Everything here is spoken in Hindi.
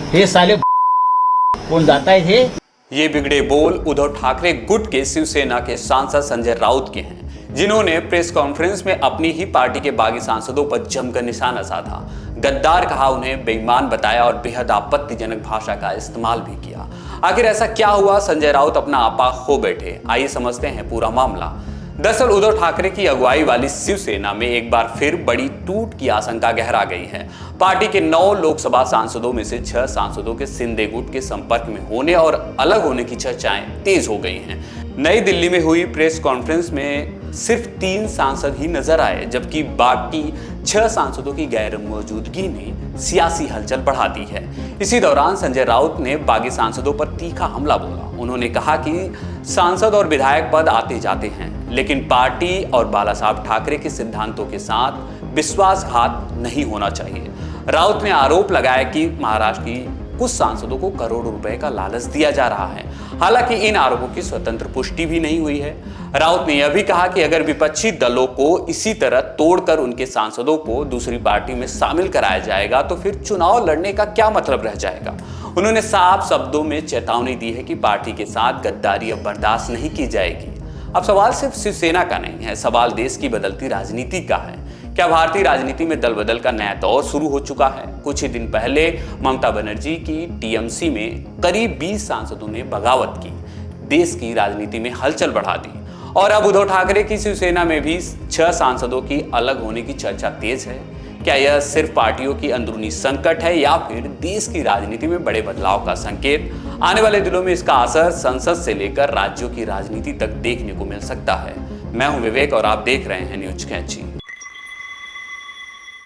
हे साले कौन जाता है हे? ये बिगड़े बोल उद्धव ठाकरे गुट के शिवसेना के सांसद संजय राउत के हैं, जिन्होंने प्रेस कॉन्फ्रेंस में अपनी ही पार्टी के बागी सांसदों पर जमकर निशाना साधा, गद्दार कहा, उन्हें बेईमान बताया और बेहद आपत्तिजनक भाषा का इस्तेमाल भी किया। आखिर ऐसा क्या हुआ? संजय राउत अपना आपा खो बैठे। आइए समझते हैं पूरा मामला। दरअसल उद्धव ठाकरे की अगुवाई वाली शिवसेना में एक बार फिर बड़ी टूट की आशंका गहरा गई है। पार्टी के 9 लोकसभा सांसदों में से 6 सांसदों के शिंदे गुट के संपर्क में होने और अलग होने की चर्चाएं तेज हो गई हैं। नई दिल्ली में हुई प्रेस कॉन्फ्रेंस में सिर्फ 3 सांसद ही नजर आए, जबकि बाकी 6 सांसदों की गैर मौजूदगी ने सियासी हलचल बढ़ा दी है। इसी दौरान संजय राउत ने बागी सांसदों पर तीखा हमला बोला। उन्होंने कहा कि सांसद और विधायक पद आते जाते हैं, लेकिन पार्टी और बाला साहब ठाकरे के सिद्धांतों के साथ विश्वासघात नहीं होना चाहिए। राउत ने आरोप लगाया कि महाराष्ट्र की कुछ सांसदों को करोड़ों रुपए का लालच दिया जा रहा है। हालांकि इन आरोपों की स्वतंत्र पुष्टि भी नहीं हुई है। राउत ने यह भी कहा कि अगर विपक्षी दलों को इसी तरह तोड़कर उनके सांसदों को दूसरी पार्टी में शामिल कराया जाएगा तो फिर चुनाव लड़ने का क्या मतलब रह जाएगा। उन्होंने साफ शब्दों में चेतावनी दी है कि पार्टी के साथ गद्दारी अब बर्दाश्त नहीं की जाएगी। अब सवाल सिर्फ शिवसेना का नहीं है, सवाल देश की बदलती राजनीति का है। क्या भारतीय राजनीति में दल बदल का नया दौर शुरू हो चुका है? कुछ ही दिन पहले ममता बनर्जी की टीएमसी में करीब 20 सांसदों ने बगावत की, देश की राजनीति में हलचल बढ़ा दी, और अब उद्धव ठाकरे की शिवसेना में भी 6 सांसदों की अलग होने की चर्चा तेज है। क्या यह सिर्फ पार्टियों की अंदरूनी संकट है या फिर देश की राजनीति में बड़े बदलाव का संकेत? आने वाले दिनों में इसका असर संसद से लेकर राज्यों की राजनीति तक देखने को मिल सकता है। मैं हूं विवेक और आप देख रहे हैं न्यूज कैंची।